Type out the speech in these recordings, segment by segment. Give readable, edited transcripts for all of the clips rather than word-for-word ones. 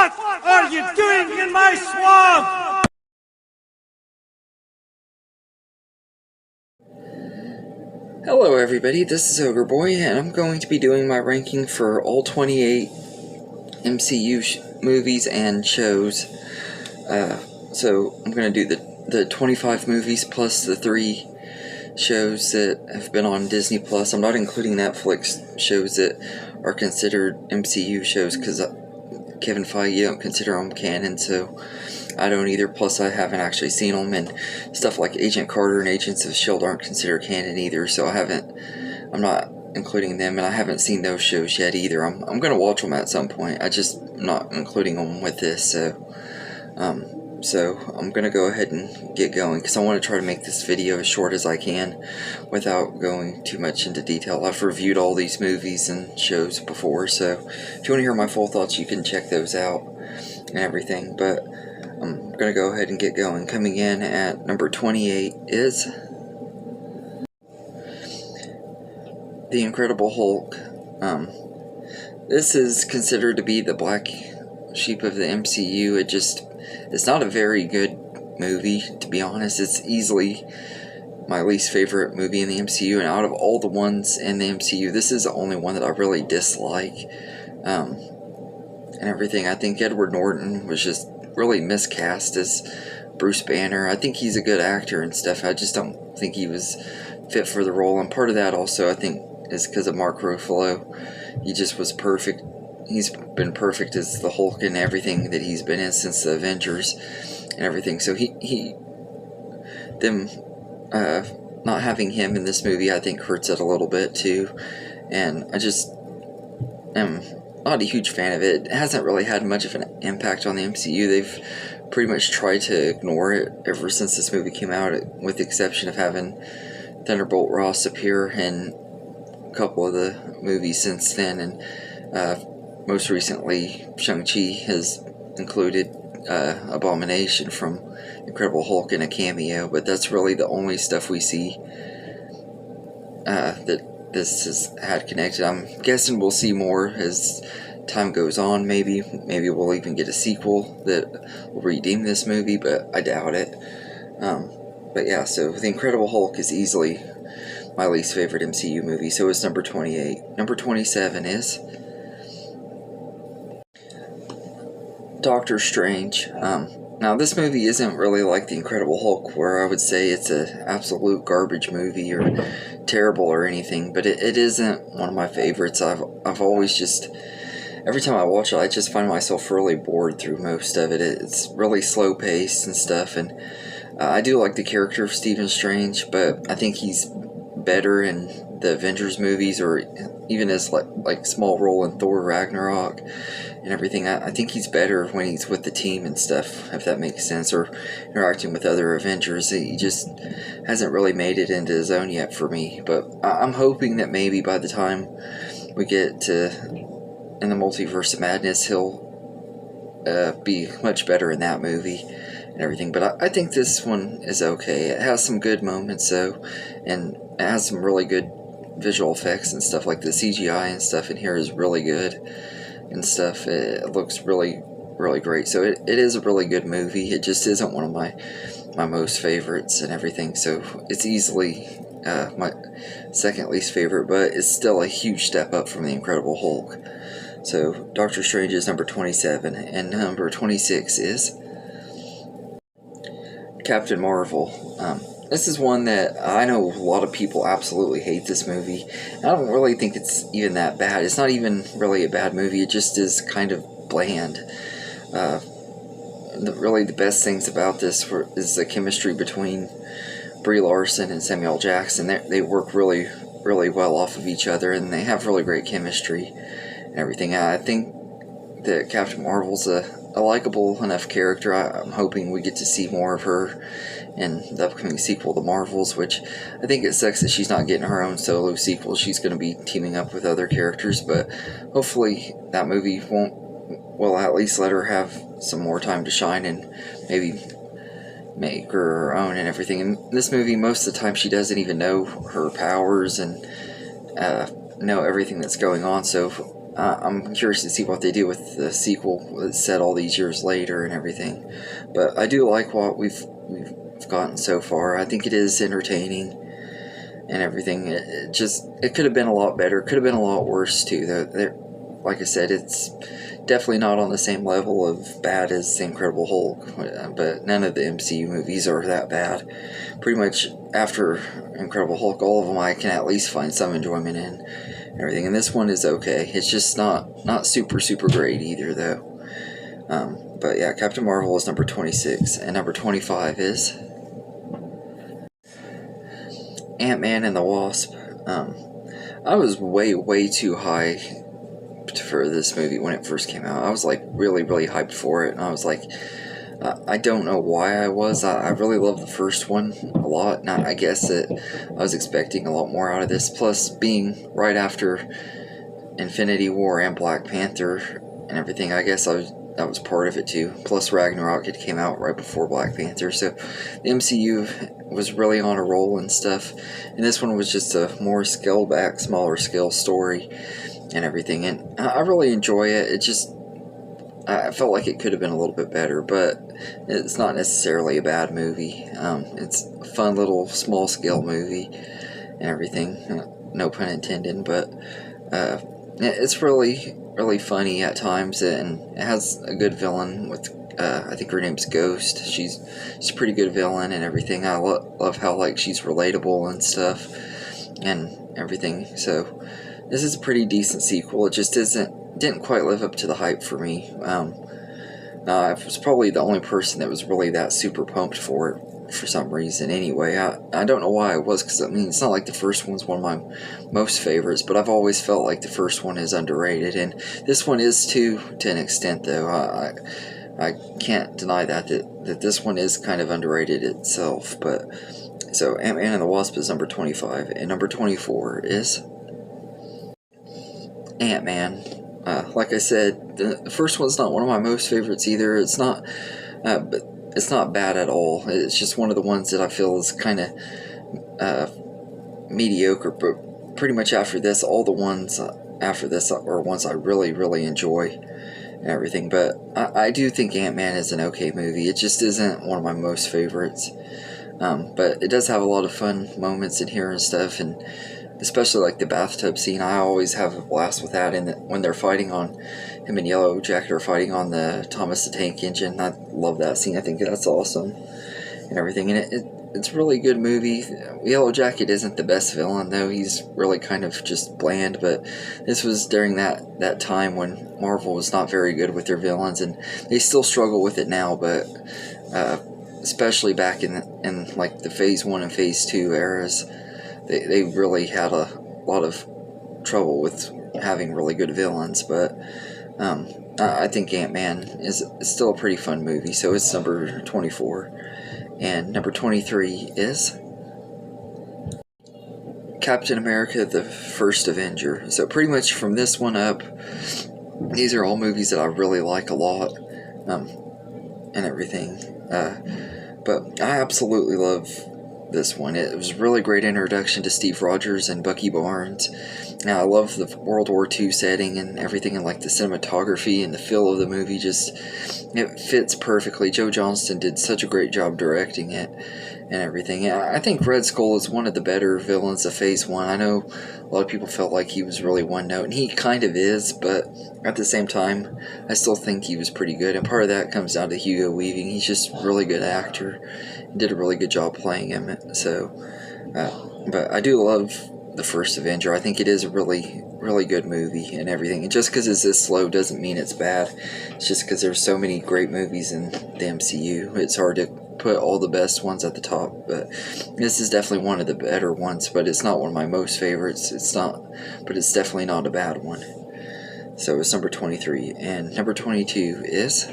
What are you doing in my swamp? Hello everybody, this is Ogre Boy, and I'm going to be doing my ranking for all 28 MCU movies and shows. So I'm going to do the 25 movies plus the 3 shows that have been on Disney Plus. I'm not including Netflix shows that are considered MCU shows because Kevin Feige don't consider them canon, so I don't either. Plus I haven't actually seen them, and stuff like Agent Carter and Agents of S.H.I.E.L.D. aren't considered canon either, so I'm not including them, and I haven't seen those shows yet either. I'm going to watch them at some point. I'm not including them with this, so I'm going to go ahead and get going, because I want to try to make this video as short as I can without going too much into detail. I've reviewed all these movies and shows before, so if you want to hear my full thoughts, you can check those out and everything, but I'm going to go ahead and get going. Coming in at number 28 is The Incredible Hulk. This is considered to be the black sheep of the MCU. It's not a very good movie, to be honest. It's easily my least favorite movie in the MCU, and out of all the ones in the MCU, this is the only one that I really dislike, and everything. I think Edward Norton was just really miscast as Bruce Banner. I think he's a good actor and stuff. I just don't think he was fit for the role, and part of that also, I think, is because of Mark Ruffalo. He just was perfect. He's been perfect as the Hulk in everything that he's been in since the Avengers and everything. So not having him in this movie, I think, hurts it a little bit too. And I just am not a huge fan of it. It hasn't really had much of an impact on the MCU. They've pretty much tried to ignore it ever since this movie came out, with the exception of having Thunderbolt Ross appear in a couple of the movies since then, and most recently Shang-Chi has included Abomination from Incredible Hulk in a cameo, but that's really the only stuff we see that this has had connected. I'm guessing we'll see more as time goes on. Maybe we'll even get a sequel that will redeem this movie, but I doubt it. But yeah, so The Incredible Hulk is easily my least favorite MCU movie, so it's number 28. Number 27 is Doctor Strange. Now this movie isn't really like The Incredible Hulk, where I would say it's an absolute garbage movie or terrible or anything, but it isn't one of my favorites. I've always just, every time I watch it, I just find myself really bored through most of it. It's really slow paced and stuff, and I do like the character of Stephen Strange, but I think he's better in the Avengers movies, or even as like small role in Thor Ragnarok and everything. I think he's better when he's with the team and stuff, if that makes sense, or interacting with other Avengers. He just hasn't really made it into his own yet for me, but I'm hoping that maybe by the time we get to in the Multiverse of Madness, he'll be much better in that movie and everything. But I think this one is okay. It has some good moments though, and it has some really good visual effects and stuff. Like the CGI and stuff in here is really good and stuff. It looks really, really great. So it is a really good movie. It just isn't one of my most favorites and everything. So it's easily my second least favorite, but it's still a huge step up from The Incredible Hulk. So Doctor Strange is number 27, and number 26 is Captain Marvel. This is one that I know a lot of people absolutely hate this movie. I don't really think it's even that bad. It's not even really a bad movie. It just is kind of bland. Really the best things about this is the chemistry between Brie Larson and Samuel Jackson. They work really, really well off of each other, and they have really great chemistry and everything. I think that Captain Marvel's a likable enough character. I'm hoping we get to see more of her in the upcoming sequel, The Marvels, which I think it sucks that she's not getting her own solo sequel. She's going to be teaming up with other characters, but hopefully that movie will at least let her have some more time to shine and maybe make her own and everything. In this movie, most of the time she doesn't even know her powers and know everything that's going on, so I'm curious to see what they do with the sequel that's set all these years later and everything. But I do like what we've gotten so far. I think it is entertaining and everything. It could have been a lot better. Could have been a lot worse too. Like I said, it's definitely not on the same level of bad as The Incredible Hulk, but none of the MCU movies are that bad. Pretty much after Incredible Hulk, all of them I can at least find some enjoyment in and everything. And this one is okay. It's just not super great either, though. But yeah, Captain Marvel is number 26, and number 25 is Ant-Man and the Wasp. I was way too high for this movie when it first came out. I was like really hyped for it, and I was like, I don't know why I was. I really love the first one a lot, and I guess that I was expecting a lot more out of this. Plus, being right after Infinity War and Black Panther and everything, I guess that was part of it too. Plus, Ragnarok had came out right before Black Panther, so the MCU was really on a roll and stuff. And this one was just a more scaled back, smaller scale story and everything. And I really enjoy it. I felt like it could have been a little bit better, but it's not necessarily a bad movie. It's a fun little small scale movie and everything. No pun intended, but it's really funny at times, and it has a good villain with I think her name's Ghost. She's a pretty good villain and everything. I love how like she's relatable and stuff and everything. So this is a pretty decent sequel. It just didn't quite live up to the hype for me. I was probably the only person that was really that super pumped for it for some reason anyway. I don't know why I was, because I mean, it's not like the first one's one of my most favorites, but I've always felt like the first one is underrated, and this one is too, to an extent, though. I can't deny that this one is kind of underrated itself. But so Ant-Man and the Wasp is number 25, and number 24 is Ant-Man. Like I said, the first one's not one of my most favorites either. It's not, but it's not bad at all. It's just one of the ones that I feel is kind of mediocre. But pretty much after this, all the ones after this are ones I really enjoy and everything. But I do think Ant-Man is an okay movie. It just isn't one of my most favorites. But it does have a lot of fun moments in here and stuff, and especially like the bathtub scene. I always have a blast with that, and when they're fighting on, him and Yellow Jacket are fighting on the Thomas the Tank Engine. I love that scene. I think that's awesome and everything, and it's a really good movie. Yellow Jacket isn't the best villain, though. He's really kind of just bland, but this was during that time when Marvel was not very good with their villains, and they still struggle with it now, but especially back in like the Phase 1 and Phase 2 eras, they really had a lot of trouble with having really good villains. But I think Ant-Man is still a pretty fun movie, so it's number 24. And number 23 is Captain America, the First Avenger. So pretty much from this one up, these are all movies that I really like a lot and everything. But I absolutely love this one. It was a really great introduction to Steve Rogers and Bucky Barnes. Now, I love the World War II setting and everything, and like the cinematography and the feel of the movie. It fits perfectly. Joe Johnston did such a great job directing it and everything. I think Red Skull is one of the better villains of Phase 1. I know a lot of people felt like he was really one note, and he kind of is, but at the same time, I still think he was pretty good, and part of that comes down to Hugo Weaving. He's just a really good actor and did a really good job playing him. So, but I do love The First Avenger. I think it is a really good movie and everything. And just because it's this slow doesn't mean it's bad. It's just because there's so many great movies in the MCU. It's hard to put all the best ones at the top, but this is definitely one of the better ones, but it's not one of my most favorites. But it's definitely not a bad one. So it's number 23. And number 22 is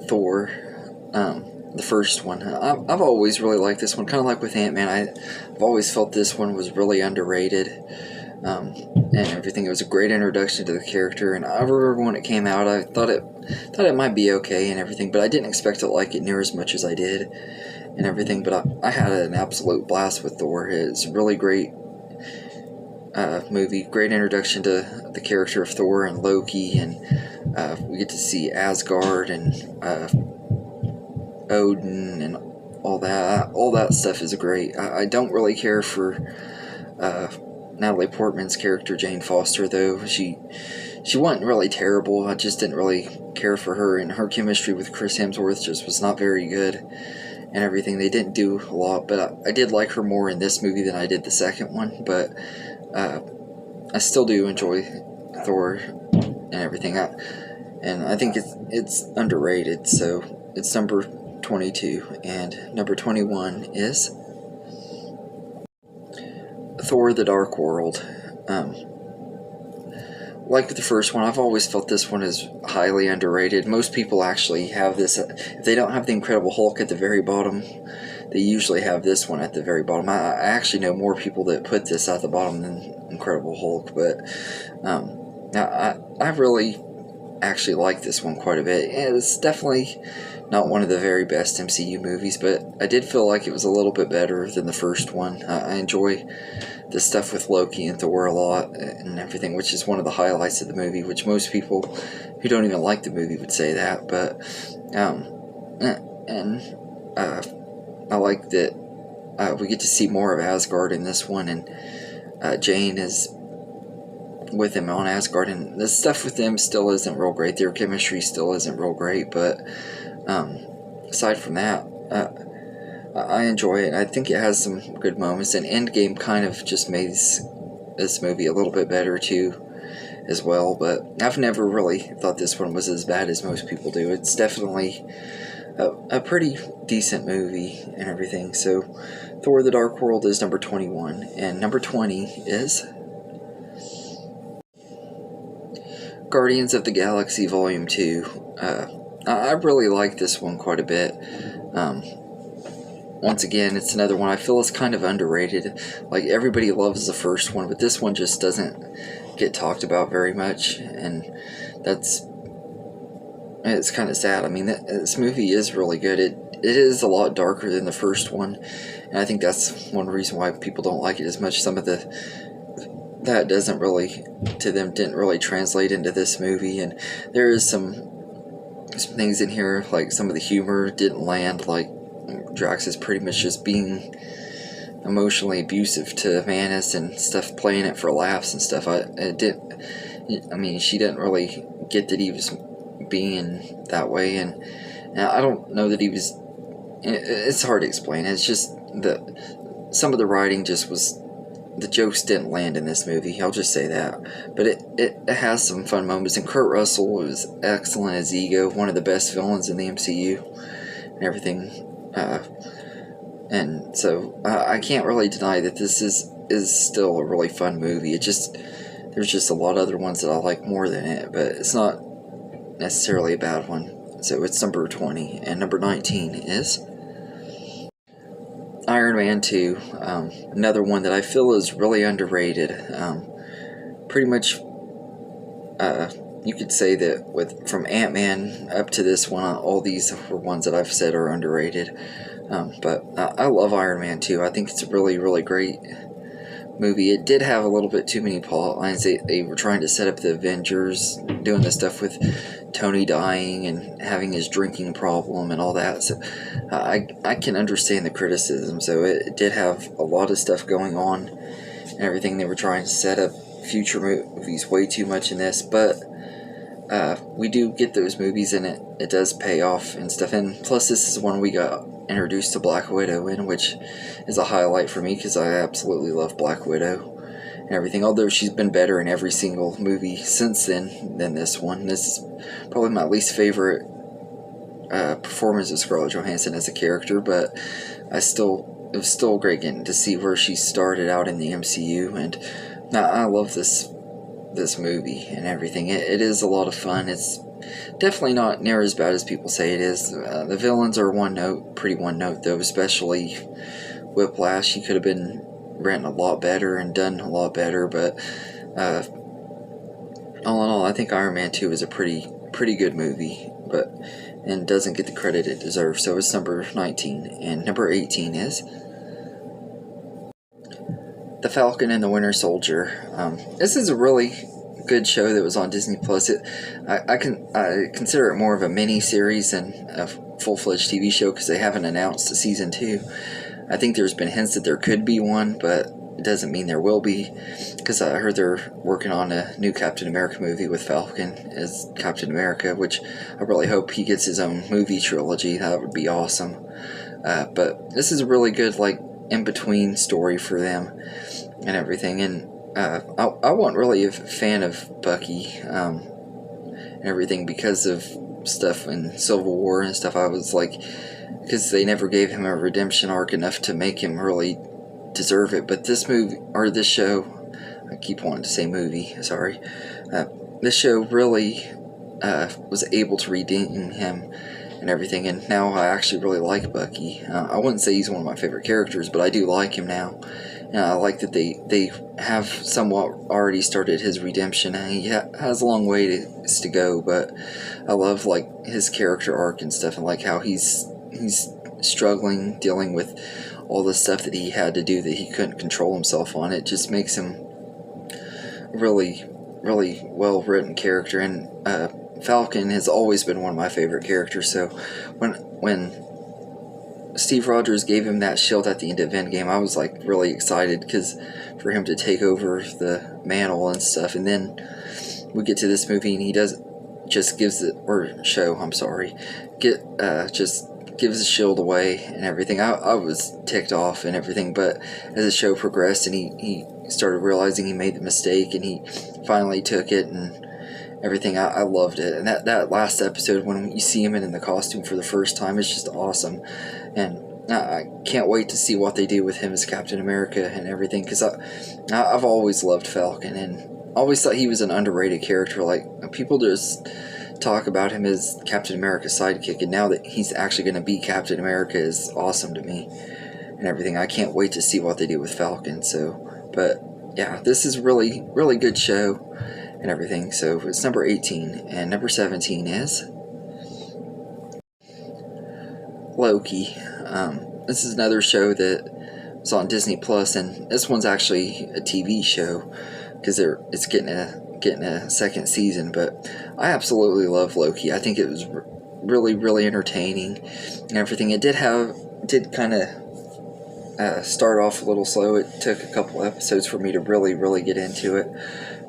Thor. The first one. I've always really liked this one, kind of like with Ant-Man. I've always felt this one was really underrated and everything. It was a great introduction to the character, and I remember when it came out, I thought it might be okay and everything, but I didn't expect to like it near as much as I did and everything. But I had an absolute blast with Thor. It's really great movie. Great introduction to the character of Thor and Loki, and we get to see Asgard and Odin and all that. All that stuff is great. I don't really care for Natalie Portman's character, Jane Foster, though. She wasn't really terrible. I just didn't really care for her, and her chemistry with Chris Hemsworth just was not very good and everything. They didn't do a lot, but I did like her more in this movie than I did the second one. But I still do enjoy Thor and everything. And I think it's underrated, so it's number 22. And number 21 is Thor: The Dark World. Like the first one, I've always felt this one is highly underrated. Most people actually have this. If they don't have the Incredible Hulk at the very bottom, they usually have this one at the very bottom. I actually know more people that put this at the bottom than Incredible Hulk, but I really actually like this one quite a bit. It's definitely not one of the very best MCU movies, but I did feel like it was a little bit better than the first one. I enjoy the stuff with Loki and Thor a lot and everything, which is one of the highlights of the movie, which most people who don't even like the movie would say that. But I like that we get to see more of Asgard in this one, and Jane is with him on Asgard, and the stuff with them still isn't real great. Their chemistry still isn't real great, but aside from that, I enjoy it. I think it has some good moments, and Endgame kind of just made this movie a little bit better too, as well. But I've never really thought this one was as bad as most people do. It's definitely a pretty decent movie and everything. So Thor: The Dark World is number 21, and number 20 is Guardians of the Galaxy Volume 2. I really like this one quite a bit. Once again, it's another one I feel is kind of underrated. Like, everybody loves the first one, but this one just doesn't get talked about very much, and it's kind of sad. I mean, this movie is really good. It is a lot darker than the first one, and I think that's one reason why people don't like it as much. Some of that doesn't really, to them, didn't really translate into this movie, and there is some things in here, like some of the humor didn't land. Like, Drax is pretty much just being emotionally abusive to Manus and stuff, playing it for laughs and stuff. I mean, she didn't really get that he was being that way, and I don't know that he was. It's hard to explain. It's just that some of the writing just was. The jokes didn't land in this movie, I'll just say that. But it has some fun moments, and Kurt Russell was excellent as Ego, one of the best villains in the MCU, and everything. And so I can't really deny that this is still a really fun movie. There's just a lot of other ones that I like more than it, but it's not necessarily a bad one. So it's number 20, and number 19 is Iron Man 2, another one that I feel is really underrated. Pretty much, you could say that from Ant-Man up to this one, all these were ones that I've said are underrated. But I love Iron Man 2. I think it's a really, really great movie. It did have a little bit too many plot lines. They were trying to set up the Avengers, doing the stuff with Tony dying and having his drinking problem and all that. So I can understand the criticism. So it did have a lot of stuff going on and everything. They were trying to set up future movies way too much in this, but we do get those movies, and it does pay off and stuff. And plus, this is one we got introduced to Black Widow in, which is a highlight for me because I absolutely love Black Widow and everything. Although she's been better in every single movie since then than this one. This is probably my least favorite performance of Scarlett Johansson as a character, but it was still great getting to see where she started out in the MCU, and I love this movie and everything. It is a lot of fun. It's definitely not near as bad as people say it is. The villains are pretty one note though, especially Whiplash. He could have been written a lot better and done a lot better, but all in all, I think Iron Man 2 is a pretty good movie, and doesn't get the credit it deserves. So it's number 19, and number 18 is The Falcon and the Winter Soldier. This is a really good show that was on Disney Plus. I consider it more of a mini series than a full-fledged TV show because they haven't announced a season 2. I think there's been hints that there could be one, but it doesn't mean there will be, because I heard they're working on a new Captain America movie with Falcon as Captain America, which I really hope he gets his own movie trilogy. That would be awesome. But this is a really good, like, in-between story for them and everything. And I wasn't really a fan of Bucky and everything because of stuff in Civil War and stuff. I was like, because they never gave him a redemption arc enough to make him really deserve it. But this movie, or this show, I keep wanting to say movie, sorry, this show really was able to redeem him and everything, and now I actually really like Bucky. I wouldn't say he's one of my favorite characters, but I do like him now. And I like that they have somewhat already started his redemption, and he has a long way to go, but I love, like, his character arc and stuff, and like how he's struggling, dealing with all the stuff that he had to do that he couldn't control himself on. It just makes him really, really well-written character. And Falcon has always been one of my favorite characters, so when Steve Rogers gave him that shield at the end of Endgame, I was like really excited because for him to take over the mantle and stuff. And then we get to this movie and he just gives the shield away and everything. I was ticked off and everything, but as the show progressed and he started realizing he made the mistake and he finally took it and everything, I loved it. And that last episode when you see him in the costume for the first time is just awesome. And I can't wait to see what they do with him as Captain America and everything, because I've always loved Falcon and always thought he was an underrated character. Like, people just talk about him as Captain America's sidekick, and now that he's actually going to be Captain America is awesome to me and everything. I can't wait to see what they do with Falcon. So, but yeah, this is really, really good show and everything. So it's number 18, and number 17 is Loki. This is another show that was on Disney Plus, and this one's actually a TV show because it's getting a second season. But I absolutely love Loki. I think it was really, really entertaining and everything. It did kind of start off a little slow. It took a couple episodes for me to really, really get into it,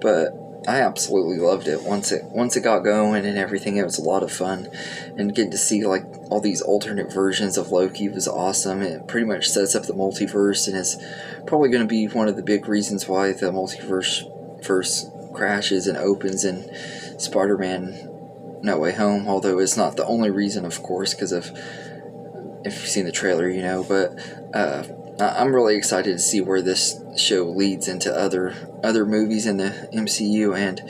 but I absolutely loved it. Once it got going and everything, it was a lot of fun. And getting to see like all these alternate versions of Loki was awesome. It pretty much sets up the multiverse and is probably going to be one of the big reasons why the multiverse first crashes and opens in Spider-Man No Way Home. Although it's not the only reason, of course, because of, if you've seen the trailer, you know. But I'm really excited to see where this show leads into other movies in the MCU and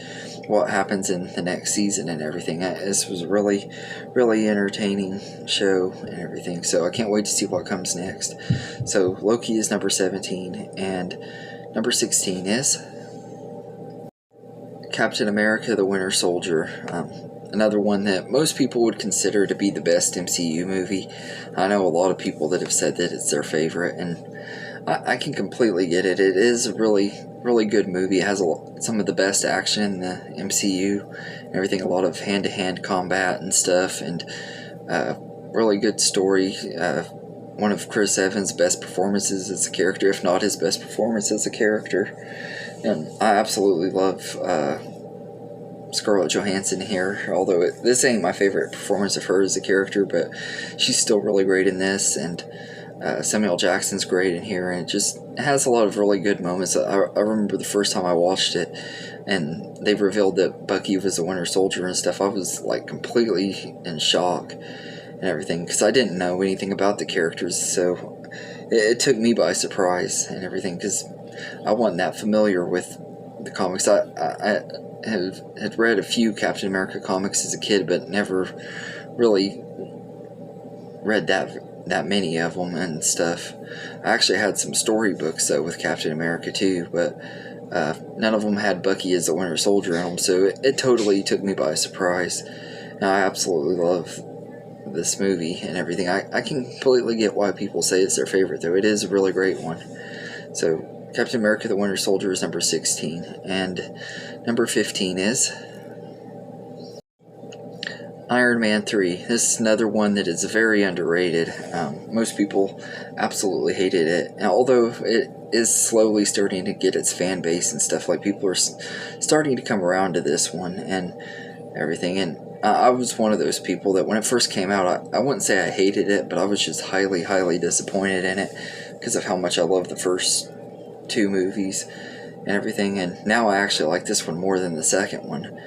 what happens in the next season and everything. This was a really, really entertaining show and everything, so I can't wait to see what comes next. So Loki is number 17, and number 16 is Captain America the Winter Soldier. Another one that most people would consider to be the best MCU movie. I know a lot of people that have said that it's their favorite, and I can completely get it. It is a really, really good movie. It has some of the best action in the MCU and everything, a lot of hand-to-hand combat and stuff, and really good story. One of Chris Evans' best performances as a character, if not his best performance as a character. And I absolutely love Scarlett Johansson here, although this ain't my favorite performance of her as a character, but she's still really great in this, and Samuel Jackson's great in here, and it just has a lot of really good moments. I remember the first time I watched it, and they revealed that Bucky was the Winter Soldier and stuff. I was like completely in shock and everything, because I didn't know anything about the characters, so it took me by surprise and everything, because I wasn't that familiar with the comics. I had read a few Captain America comics as a kid, but never really read that many of them and stuff. I actually had some storybooks though with Captain America too, but none of them had Bucky as the Winter Soldier in them, so it totally took me by surprise. And I absolutely love this movie and everything. I can completely get why people say it's their favorite, though. It is a really great one. So Captain America the Winter Soldier is number 16. And number 15 is Iron Man 3. This is another one that is very underrated. Most people absolutely hated it. And although it is slowly starting to get its fan base and stuff, like people are starting to come around to this one and everything. And I was one of those people that when it first came out, I wouldn't say I hated it, but I was just highly, highly disappointed in it because of how much I loved the first two movies and everything. And now I actually like this one more than the second one.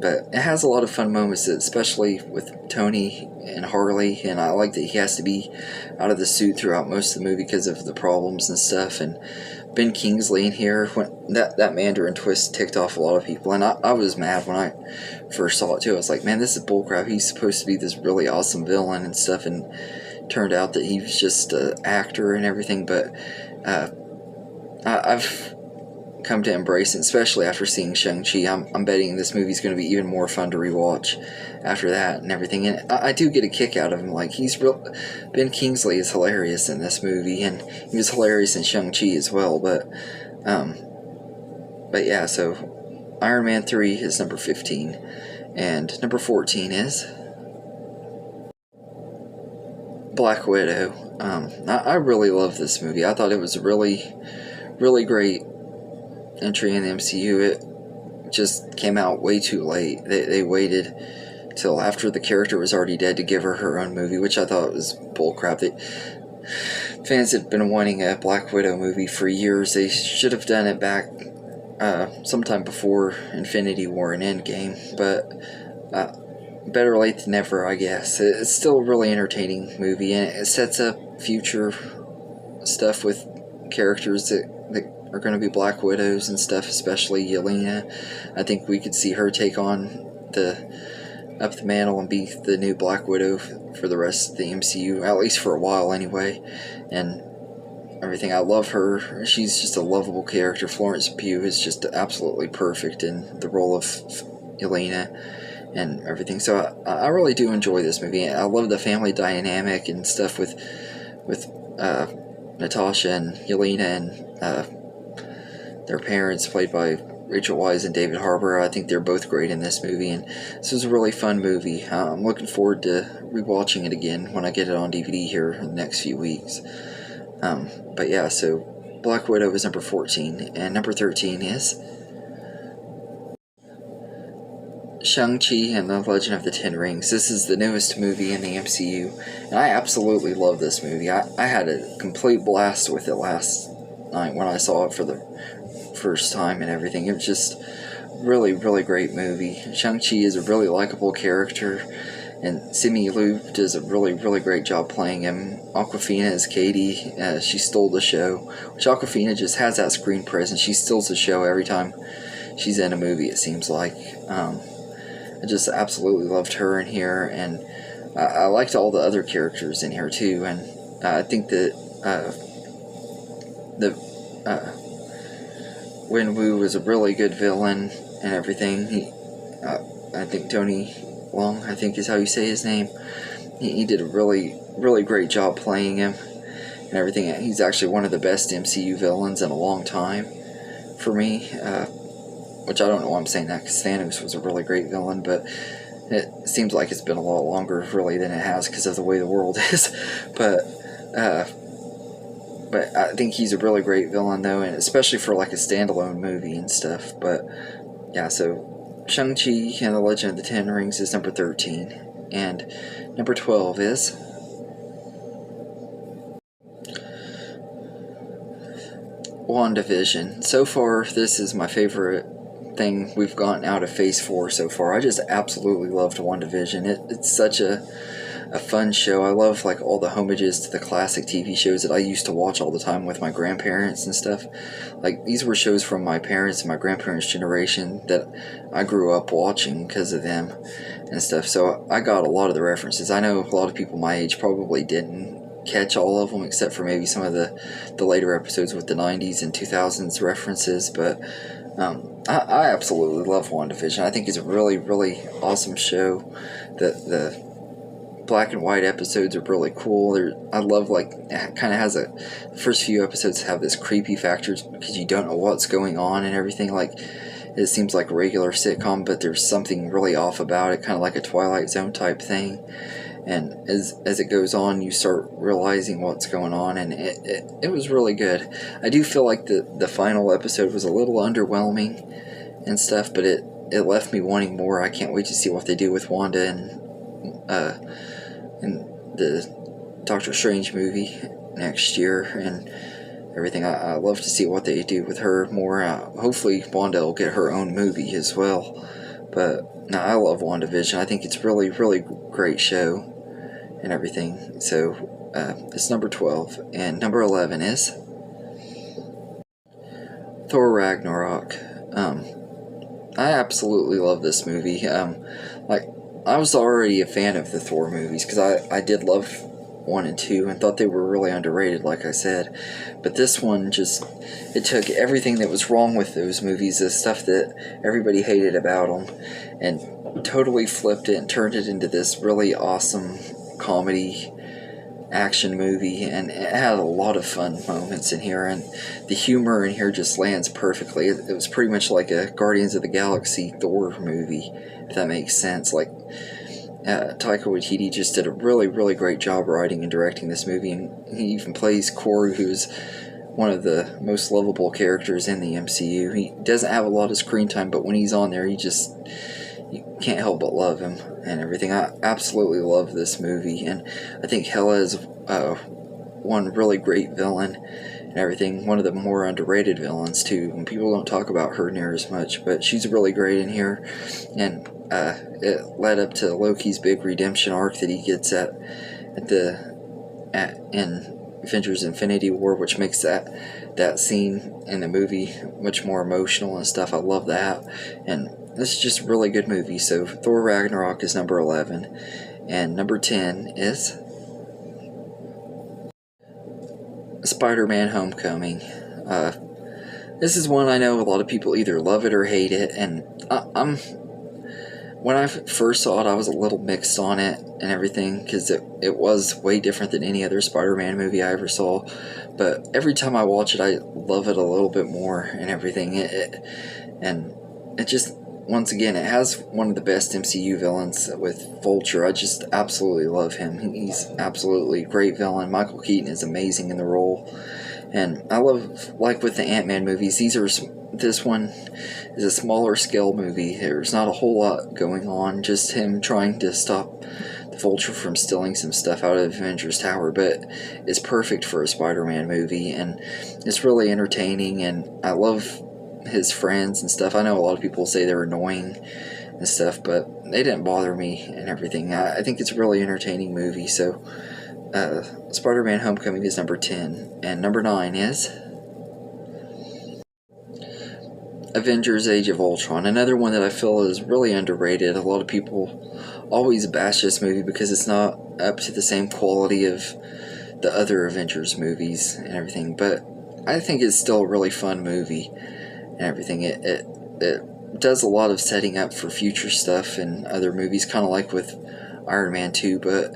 But it has a lot of fun moments, especially with Tony and Harley, and I like that he has to be out of the suit throughout most of the movie because of the problems and stuff. And Ben Kingsley in here, when that Mandarin twist ticked off a lot of people, and I was mad when I first saw it too. I was like, man, this is bullcrap. He's supposed to be this really awesome villain and stuff, and turned out that he was just an actor and everything. But I've come to embrace it, especially after seeing Shang-Chi. I'm betting this movie's going to be even more fun to rewatch after that and everything. And I do get a kick out of him. Like, Ben Kingsley is hilarious in this movie, and he was hilarious in Shang-Chi as well. But yeah, so Iron Man 3 is number 15, and number 14 is Black Widow. I really love this movie. I thought it was a really, really great entry in the MCU. It just came out way too late. They waited till after the character was already dead to give her own movie, which I thought was bullcrap. Fans have been wanting a Black Widow movie for years. They should have done it back sometime before Infinity War and Endgame, but better late than never, I guess. It's still a really entertaining movie, and it sets up future stuff with characters that are going to be Black Widows and stuff, especially Yelena. I think we could see her take on up the mantle and be the new Black Widow for the rest of the MCU, at least for a while anyway, and everything. I love her. She's just a lovable character. Florence Pugh is just absolutely perfect in the role of Yelena and everything. So I really do enjoy this movie. I love the family dynamic and stuff with Natasha and Yelena and their parents, played by Rachel Weisz and David Harbour. I think they're both great in this movie, and this was a really fun movie. I'm looking forward to rewatching it again when I get it on DVD here in the next few weeks. But yeah, so Black Widow is number 14, and number 13 is Shang-Chi and the Legend of the Ten Rings. This is the newest movie in the MCU, and I absolutely love this movie. I had a complete blast with it last night when I saw it for the first time and everything. It was just really, really great movie. Shang-Chi is a really likable character, and Simu Liu does a really, really great job playing him. Awkwafina is Katie. She stole the show, which Awkwafina just has that screen presence. She steals the show every time she's in a movie, it seems like. I just absolutely loved her in here, and I liked all the other characters in here too, and I think that Wen-Wu was a really good villain and everything. I think Tony Leung, I think is how you say his name. He did a really, really great job playing him and everything. He's actually one of the best MCU villains in a long time for me. Which I don't know why I'm saying that, because Thanos was a really great villain, but it seems like it's been a lot longer, really, than it has because of the way the world is. But I think he's a really great villain, though, and especially for like a standalone movie and stuff. But yeah, so Shang-Chi and the Legend of the Ten Rings is number 13, and number 12 is WandaVision. So far, this is my favorite thing we've gotten out of Phase 4 so far. I just absolutely loved WandaVision. It's such a fun show. I love like all the homages to the classic TV shows that I used to watch all the time with my grandparents and stuff. Like, these were shows from my parents and my grandparents' generation that I grew up watching because of them and stuff. So I got a lot of the references. I know a lot of people my age probably didn't catch all of them, except for maybe some of the later episodes with the 90s and 2000s references, but I absolutely love WandaVision. I think it's a really, really awesome show. The black and white episodes are really cool. I love, like, it kind of has the first few episodes have this creepy factors because you don't know what's going on and everything. Like, it seems like a regular sitcom, but there's something really off about it, kind of like a Twilight Zone type thing. And as it goes on, you start realizing what's going on, and it was really good. I do feel like the final episode was a little underwhelming and stuff, but it left me wanting more. I can't wait to see what they do with Wanda and the Doctor Strange movie next year and everything. I love to see what they do with her more. Hopefully Wanda will get her own movie as well. But no, I love WandaVision. I think it's really, really great show and everything. So it's number 12. And number 11 is Thor Ragnarok. I absolutely love this movie. Like, I was already a fan of the Thor movies because I did love 1 and 2 and thought they were really underrated, like I said. But this one just, it took everything that was wrong with those movies, the stuff that everybody hated about them, and totally flipped it and turned it into this really awesome comedy action movie, and it had a lot of fun moments in here, and the humor in here just lands perfectly. It was pretty much like a Guardians of the Galaxy Thor movie, if that makes sense. Like, Taika Waititi just did a really, really great job writing and directing this movie, and he even plays Korg, who's one of the most lovable characters in the MCU. He doesn't have a lot of screen time, but when he's on there, you can't help but love him and everything. I absolutely love this movie, and I think Hela is one really great villain and everything. One of the more underrated villains too, and people don't talk about her near as much, but she's really great in here. And it led up to Loki's big redemption arc that he gets in Avengers Infinity War, which makes that scene in the movie much more emotional and stuff. I love that, and this is just a really good movie. So Thor Ragnarok is number 11, and number 10 is Spider-Man Homecoming. This is one I know a lot of people either love it or hate it, and when I first saw it, I was a little mixed on it and everything, because it was way different than any other Spider-Man movie I ever saw. But every time I watch it, I love it a little bit more and everything. And it just, once again, it has one of the best MCU villains with Vulture. I just absolutely love him. He's absolutely a great villain. Michael Keaton is amazing in the role. And I love, like with the Ant-Man movies, this one is a smaller scale movie. There's not a whole lot going on, just him trying to stop the Vulture from stealing some stuff out of Avengers Tower, but it's perfect for a Spider-Man movie, and it's really entertaining, and I love his friends and stuff. I know a lot of people say they're annoying and stuff, but they didn't bother me and everything. I think it's a really entertaining movie. So Spider-Man Homecoming is number 10, and number 9 is Avengers Age of Ultron, another one that I feel is really underrated. A lot of people always bash this movie because it's not up to the same quality of the other Avengers movies and everything, but I think it's still a really fun movie and everything. It does a lot of setting up for future stuff in other movies, kind of like with Iron Man 2, but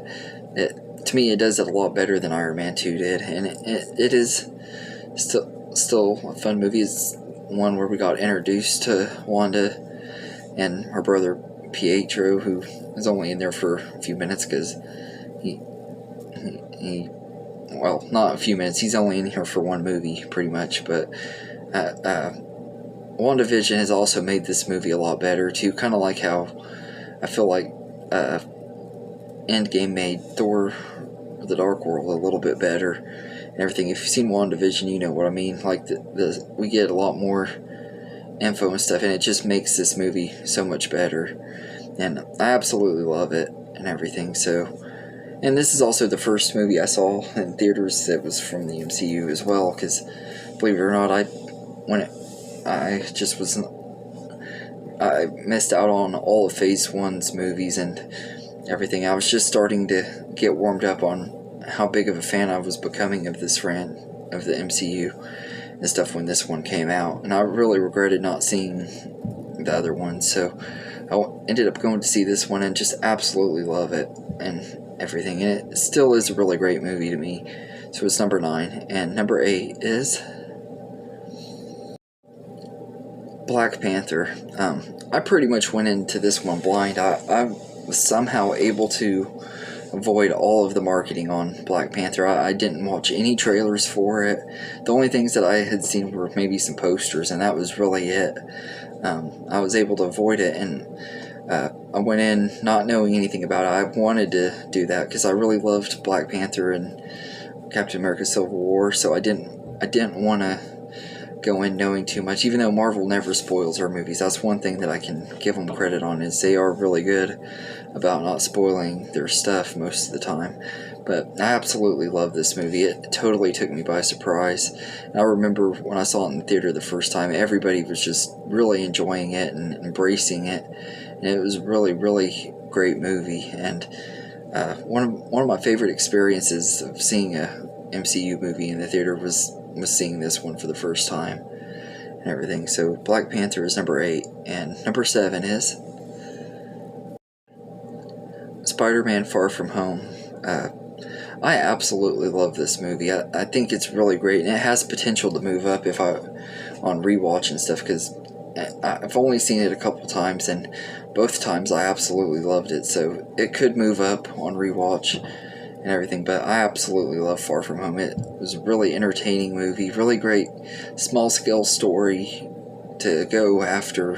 to me it does it a lot better than Iron Man 2 did, and it is still a fun movie. It's one where we got introduced to Wanda and her brother Pietro, who is only in there for a few minutes because well, not a few minutes, he's only in here for one movie pretty much. But WandaVision has also made this movie a lot better too, kind of like how I feel like Endgame made Thor the Dark World a little bit better and everything. If you've seen WandaVision, you know what I mean. Like, we get a lot more info and stuff, and it just makes this movie so much better, and I absolutely love it and everything. So, and this is also the first movie I saw in theaters that was from the MCU as well, because believe it or not, I missed out on all of Phase 1's movies and everything. I was just starting to get warmed up on how big of a fan I was becoming of this friend of the MCU and stuff when this one came out, and I really regretted not seeing the other one. So I ended up going to see this one and just absolutely love it and everything. And it still is a really great movie to me. So it's number 9. And number 8 is Black Panther. I pretty much went into this one blind. I was somehow able to avoid all of the marketing on Black Panther. I didn't watch any trailers for it. The only things that I had seen were maybe some posters, and that was really it. I was able to avoid it, and I went in not knowing anything about it. I wanted to do that because I really loved Black Panther and Captain America Civil War, so I didn't want to go in knowing too much, even though Marvel never spoils our movies. That's one thing that I can give them credit on, is they are really good about not spoiling their stuff most of the time. But I absolutely love this movie. It totally took me by surprise. And I remember when I saw it in the theater the first time, everybody was just really enjoying it and embracing it. And it was really, really great movie. And one of my favorite experiences of seeing a MCU movie in the theater was seeing this one for the first time and everything. So Black Panther is number 8, and number 7 is Spider-Man Far From Home. I absolutely love this movie. I think it's really great, and it has potential to move up if on rewatch and stuff, because I've only seen it a couple times, and both times I absolutely loved it, so it could move up on rewatch and everything. But I absolutely love Far From Home. It was a really entertaining movie, really great small scale story to go after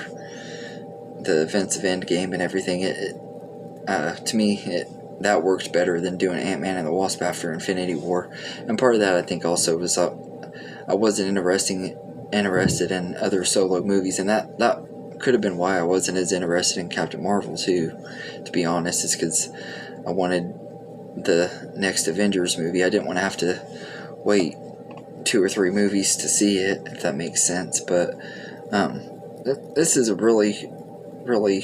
the events of Endgame and everything. To me, that worked better than doing Ant-Man and the Wasp after Infinity War. And part of that, I think, also was I wasn't interested in other solo movies, and that could have been why I wasn't as interested in Captain Marvel too, to be honest. Is because I wanted the next Avengers movie. I didn't want to have to wait 2 or 3 movies to see it, if that makes sense. But this is a really, really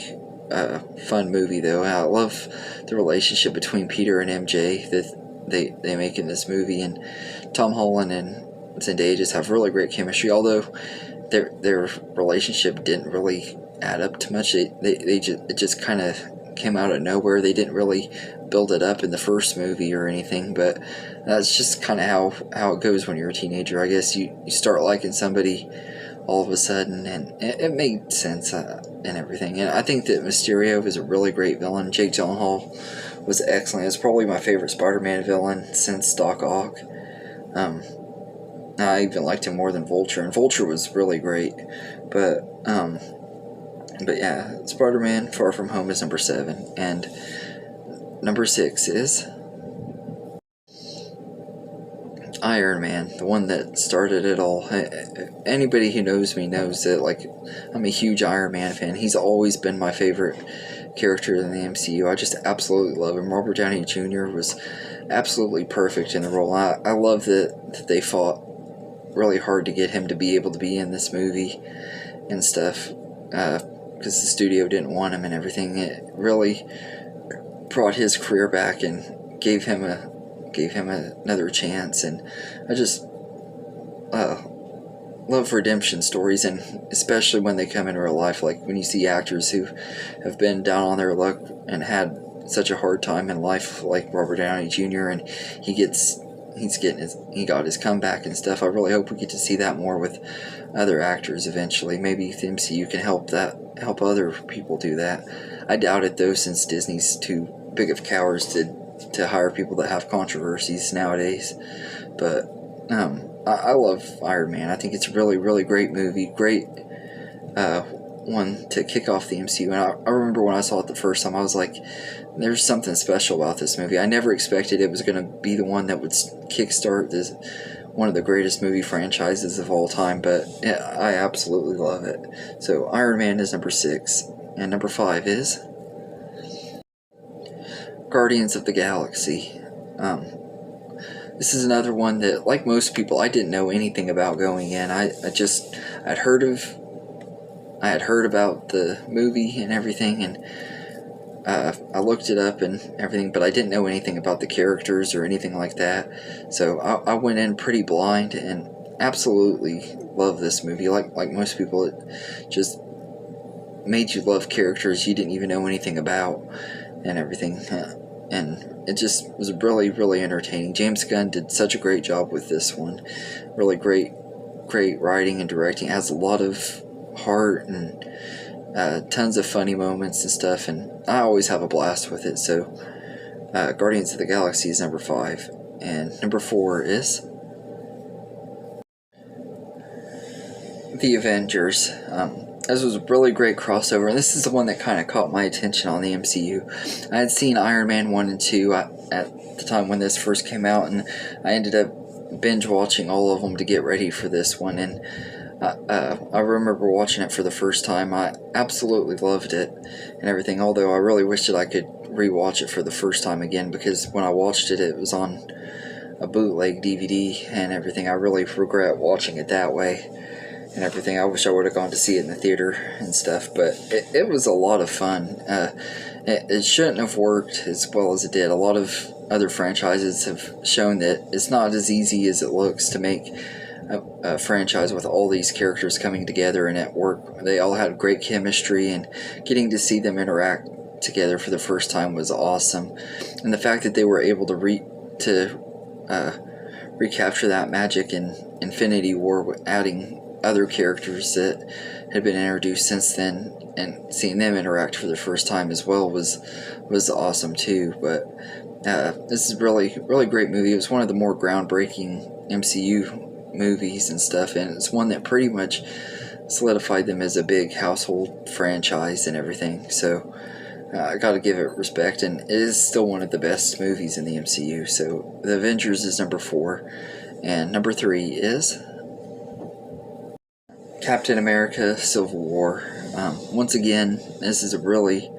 fun movie, though. I love the relationship between Peter and MJ that they make in this movie, and Tom Holland and Zendaya just have really great chemistry. Although their relationship didn't really add up to much. It just kind of came out of nowhere. They didn't really build it up in the first movie or anything, but that's just kind of how it goes when you're a teenager. I guess you start liking somebody all of a sudden, and it made sense and everything. And I think that Mysterio is a really great villain. Jake Gyllenhaal was excellent. It's probably my favorite Spider-Man villain since Doc Ock. I even liked him more than Vulture, and Vulture was really great. But yeah, Spider-Man Far From Home is number 7, and number 6 is Iron Man, the one that started it all. Anybody who knows me knows that, like, I'm a huge Iron Man fan. He's always been my favorite character in the MCU. I just absolutely love him. Robert Downey Jr. was absolutely perfect in the role. I love that they fought really hard to get him to be able to be in this movie and stuff, because the studio didn't want him and everything. It really brought his career back and gave him another chance. And I just love redemption stories, and especially when they come in real life, like when you see actors who have been down on their luck and had such a hard time in life, like Robert Downey Jr., and he got his comeback and stuff. I really hope we get to see that more with other actors eventually. Maybe the MCU can help other people do that. I doubt it, though, since Disney's too big of cowards to hire people that have controversies nowadays. But I love Iron Man. I think it's a really, really great movie. Great one to kick off the MCU. And I remember when I saw it the first time, I was like, there's something special about this movie. I never expected it was going to be the one that would kickstart one of the greatest movie franchises of all time, but yeah, I absolutely love it. So Iron Man is number 6, and number 5 is Guardians of the Galaxy. This is another one that, like most people, I didn't know anything about going in. I had heard about the movie and everything, and I looked it up and everything, but I didn't know anything about the characters or anything like that. So I went in pretty blind and absolutely love this movie. Like most people, it just made you love characters you didn't even know anything about and everything. and it just was really, really entertaining. James Gunn did such a great job with this one. Really great writing and directing. It has a lot of heart and tons of funny moments and stuff, and I always have a blast with it. So Guardians of the Galaxy is number 5, and number 4 is The Avengers. This was a really great crossover, and this is the one that kind of caught my attention on the MCU. I had seen Iron Man 1 and 2 at the time when this first came out, and I ended up binge watching all of them to get ready for this one, and I remember watching it for the first time. I absolutely loved it and everything, although I really wish that I could rewatch it for the first time again, because when I watched it, it was on a bootleg DVD and everything. I really regret watching it that way and everything. I wish I would have gone to see it in the theater and stuff, but it was a lot of fun. It shouldn't have worked as well as it did. A lot of other franchises have shown that it's not as easy as it looks to make a franchise with all these characters coming together and at work. They all had great chemistry, and getting to see them interact together for the first time was awesome. And the fact that they were able to recapture that magic in Infinity War, adding other characters that had been introduced since then and seeing them interact for the first time as well was awesome too. But this is really great movie. It was one of the more groundbreaking MCU movies and stuff, and it's one that pretty much solidified them as a big household franchise and everything. So I gotta give it respect, and it is still one of the best movies in the MCU. So The Avengers is number 4, and number 3 is Captain America Civil War. Once again, this is a really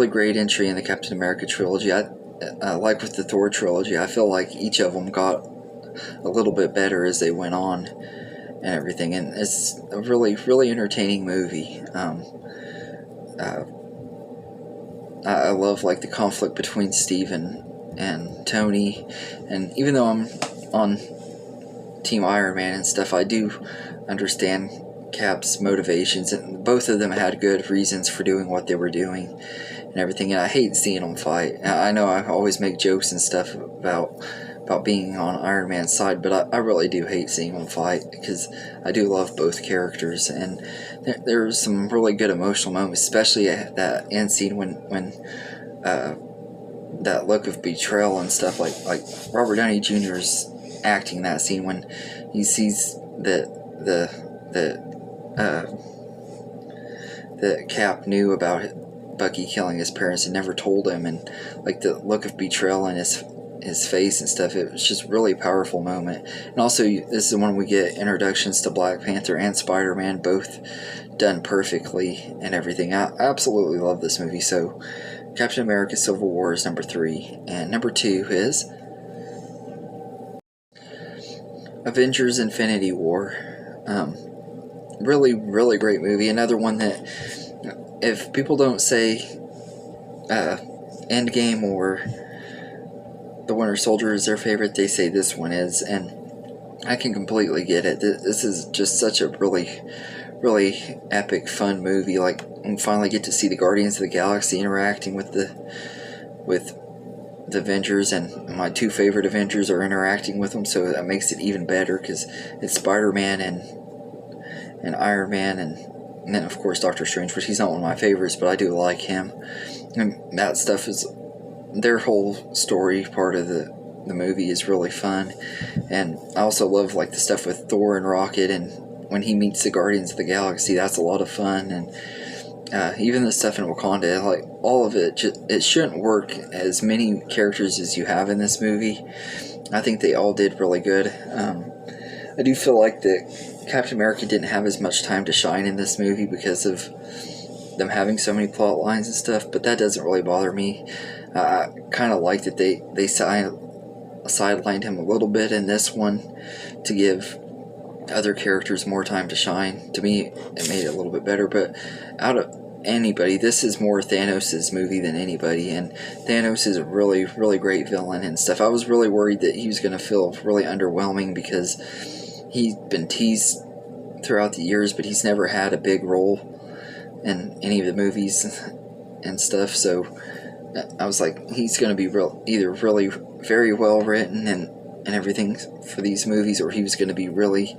great entry in the Captain America trilogy. Like with the Thor trilogy, I feel like each of them got a little bit better as they went on and everything, and it's a really entertaining movie. I love like the conflict between Steve and Tony, and even though I'm on Team Iron Man and stuff, I do understand Cap's motivations, and both of them had good reasons for doing what they were doing and everything, and I hate seeing them fight. I know I always make jokes and stuff about being on Iron Man's side, but I really do hate seeing them fight, because I do love both characters, and there's some really good emotional moments, especially at that end scene when that look of betrayal and stuff, like Robert Downey Jr.'s acting that scene when he sees that Cap knew about Bucky killing his parents and never told him, and like the look of betrayal in his face and stuff. It was just a really powerful moment. And also, this is when we get introductions to Black Panther and Spider-Man, both done perfectly and everything. I absolutely love this movie. So Captain America Civil War is number 3, and number 2 is Avengers Infinity War. Really great movie. Another one that, if people don't say Endgame or The Winter Soldier is their favorite, they say this one is, and I can completely get it. This is just such a really epic, fun movie. Like, we finally get to see the Guardians of the Galaxy interacting with the Avengers, and my 2 favorite Avengers are interacting with them, so that makes it even better, because it's Spider-Man and Iron Man, and then of course Doctor Strange, which he's not one of my favorites, but I do like him. And that stuff is, their whole story part of the movie is really fun. And I also love like the stuff with Thor and Rocket, and when he meets the Guardians of the Galaxy, that's a lot of fun. And even the stuff in Wakanda, like all of it, it shouldn't work as many characters as you have in this movie. I think they all did really good. I do feel like that Captain America didn't have as much time to shine in this movie because of them having so many plot lines and stuff, but that doesn't really bother me. I kind of like that they sidelined him a little bit in this one to give other characters more time to shine. To me, it made it a little bit better, but out of anybody, this is more Thanos' movie than anybody, and Thanos is a really great villain and stuff. I was really worried that he was going to feel really underwhelming, because he's been teased throughout the years, but he's never had a big role in any of the movies and stuff. So I was like, he's going to be either really very well written and everything for these movies, or he was going to be really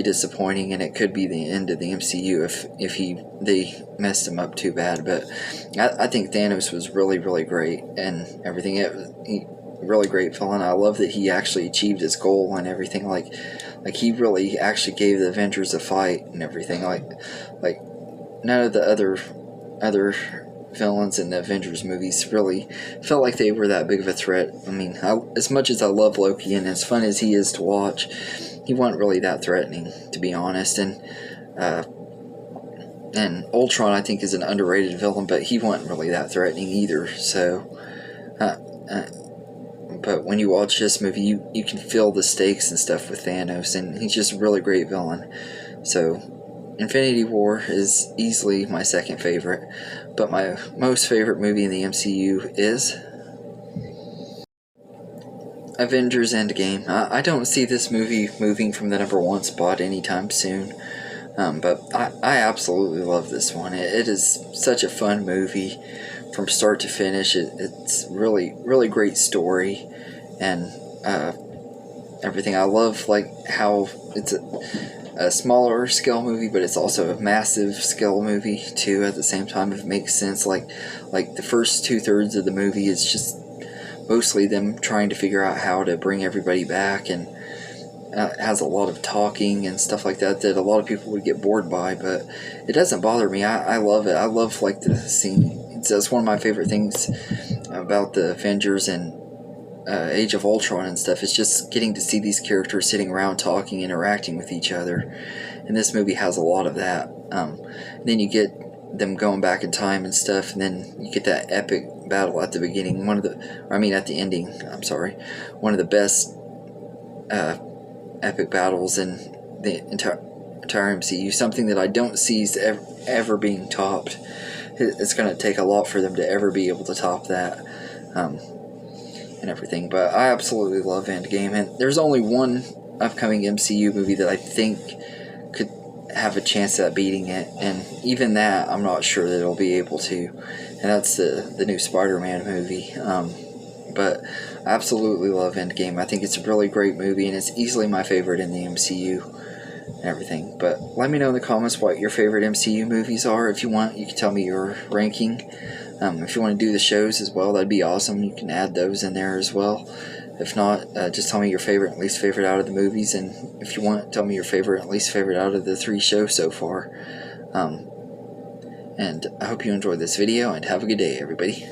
disappointing, and it could be the end of the MCU if they messed him up too bad. But I think Thanos was really great and everything. Really great villain. I love that he actually achieved his goal and everything. Like he really actually gave the Avengers a fight and everything. Like none of the other villains in the Avengers movies really felt like they were that big of a threat. I mean, as much as I love Loki and as fun as he is to watch, he wasn't really that threatening, to be honest. And Ultron, I think, is an underrated villain, but he wasn't really that threatening either. So, but when you watch this movie, you can feel the stakes and stuff with Thanos, and he's just a really great villain. So, Infinity War is easily my second favorite, but my most favorite movie in the MCU is Avengers Endgame. I don't see this movie moving from the #1 spot anytime soon, but I absolutely love this one. It is such a fun movie from start to finish. It's really great story and everything. I love like how it's a smaller scale movie, but it's also a massive scale movie too at the same time, if it makes sense. Like the first 2/3 of the movie is just mostly them trying to figure out how to bring everybody back, and it has a lot of talking and stuff like that a lot of people would get bored by, but it doesn't bother me. I love it. I love like the scene. That's one of my favorite things about the Avengers and Age of Ultron and stuff. It's just getting to see these characters sitting around talking, interacting with each other, and this movie has a lot of that. Then you get them going back in time and stuff, and then you get that epic battle at the beginning. At the ending. I'm sorry. One of the best epic battles in the entire MCU. Something that I don't see is ever being topped. It's going to take a lot for them to ever be able to top that. And everything, but I absolutely love Endgame, and there's only one upcoming MCU movie that I think could have a chance at beating it, and even that I'm not sure that it'll be able to, and that's the new Spider-Man movie. But I absolutely love Endgame. I think it's a really great movie, and it's easily my favorite in the MCU and everything. But let me know in the comments what your favorite MCU movies are. If you want, you can tell me your ranking. If you want to do the shows as well, that'd be awesome. You can add those in there as well. If not, just tell me your favorite and least favorite out of the movies. And if you want, tell me your favorite and least favorite out of the 3 shows so far. And I hope you enjoyed this video, and have a good day, everybody.